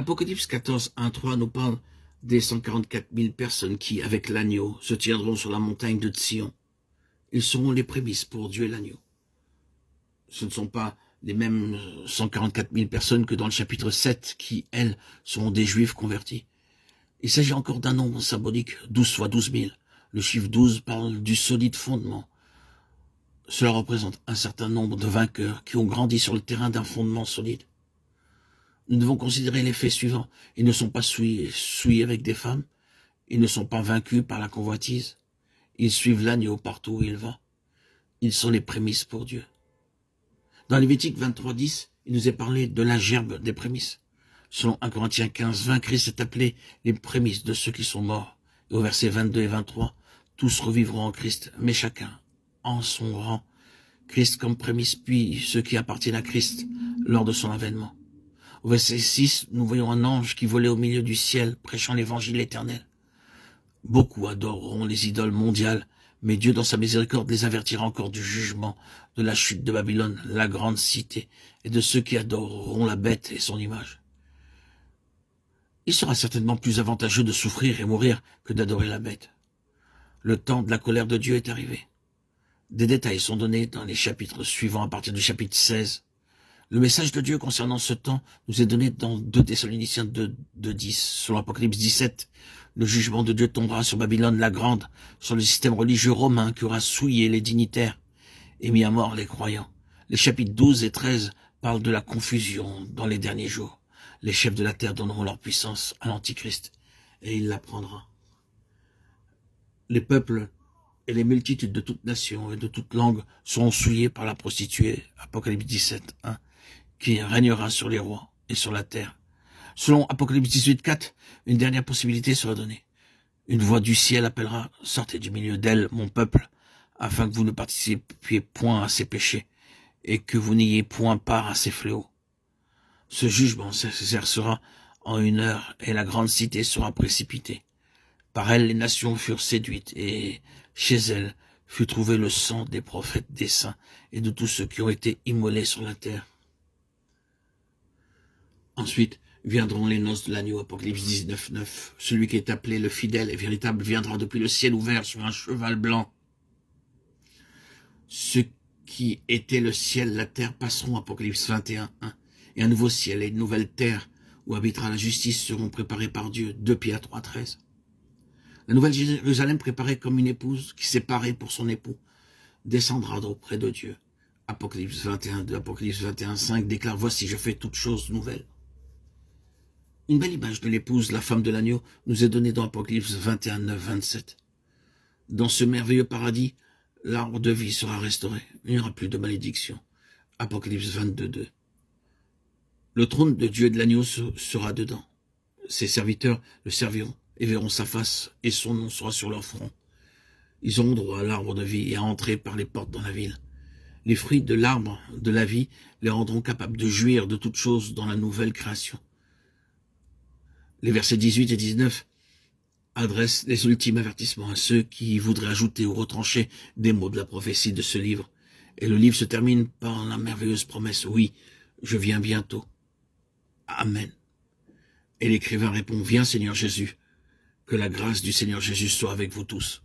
Apocalypse 14, 1, 3 nous parle des 144 000 personnes qui, avec l'agneau, se tiendront sur la montagne de Sion. Ils seront les prémices pour Dieu et l'agneau. Ce ne sont pas les mêmes 144 000 personnes que dans le chapitre 7 qui, elles, seront des juifs convertis. Il s'agit encore d'un nombre symbolique, 12 fois 12 000. Le chiffre 12 parle du solide fondement. Cela représente un certain nombre de vainqueurs qui ont grandi sur le terrain d'un fondement solide. Nous devons considérer les faits suivants. Ils ne sont pas souillés avec des femmes. Ils ne sont pas vaincus par la convoitise. Ils suivent l'agneau partout où il va. Ils sont les prémices pour Dieu. Dans Lévitique 23, 10, il nous est parlé de la gerbe des prémices. Selon 1 Corinthiens 15, 20, Christ est appelé les prémices de ceux qui sont morts. Et au verset 22 et 23, tous revivront en Christ, mais chacun en son rang. Christ comme prémisse, puis ceux qui appartiennent à Christ lors de son avènement. Au verset 6, nous voyons un ange qui volait au milieu du ciel, prêchant l'évangile éternel. Beaucoup adoreront les idoles mondiales, mais Dieu, dans sa miséricorde, les avertira encore du jugement, de la chute de Babylone, la grande cité, et de ceux qui adoreront la bête et son image. Il sera certainement plus avantageux de souffrir et mourir que d'adorer la bête. Le temps de la colère de Dieu est arrivé. Des détails sont donnés dans les chapitres suivants à partir du chapitre 16. Le message de Dieu concernant ce temps nous est donné dans 2 Thessaloniciens 2:10. Selon Apocalypse 17, le jugement de Dieu tombera sur Babylone la Grande, sur le système religieux romain qui aura souillé les dignitaires et mis à mort les croyants. Les chapitres 12 et 13 parlent de la confusion dans les derniers jours. Les chefs de la terre donneront leur puissance à l'Antichrist et il la prendra. Les peuples et les multitudes de toutes nations et de toutes langues seront souillés par la prostituée, Apocalypse 17, 1, qui régnera sur les rois et sur la terre. Selon Apocalypse 18, 4, une dernière possibilité sera donnée. Une voix du ciel appellera « Sortez du milieu d'elle, mon peuple, afin que vous ne participiez point à ses péchés et que vous n'ayez point part à ses fléaux. » Ce jugement s'exercera en 1 heure et la grande cité sera précipitée. Par elle, les nations furent séduites et chez elles fut trouvé le sang des prophètes, des saints et de tous ceux qui ont été immolés sur la terre. Ensuite viendront les noces de l'agneau, Apocalypse 19, 9. Celui qui est appelé le fidèle et véritable viendra depuis le ciel ouvert sur un cheval blanc. Ce qui était le ciel, la terre passeront, Apocalypse 21, 1. Et un nouveau ciel et une nouvelle terre où habitera la justice seront préparés par Dieu, 2 Pierre 3, 13. La nouvelle Jérusalem, préparée comme une épouse qui s'est parée pour son époux, descendra d'auprès de Dieu. Apocalypse 21, 2, Apocalypse 21, 5 déclare « Voici, je fais toutes choses nouvelles ». Une belle image de l'épouse, la femme de l'agneau, nous est donnée dans Apocalypse 21, 9, 27. Dans ce merveilleux paradis, l'arbre de vie sera restauré. Il n'y aura plus de malédiction. Apocalypse 22, 2. Le trône de Dieu et de l'agneau sera dedans. Ses serviteurs le serviront et verront sa face, et son nom sera sur leur front. Ils auront droit à l'arbre de vie et à entrer par les portes dans la ville. Les fruits de l'arbre de la vie les rendront capables de jouir de toutes choses dans la nouvelle création. Les versets 18 et 19 adressent les ultimes avertissements à ceux qui voudraient ajouter ou retrancher des mots de la prophétie de ce livre. Et le livre se termine par la merveilleuse promesse « Oui, je viens bientôt. Amen. » Et l'écrivain répond « Viens Seigneur Jésus, que la grâce du Seigneur Jésus soit avec vous tous. »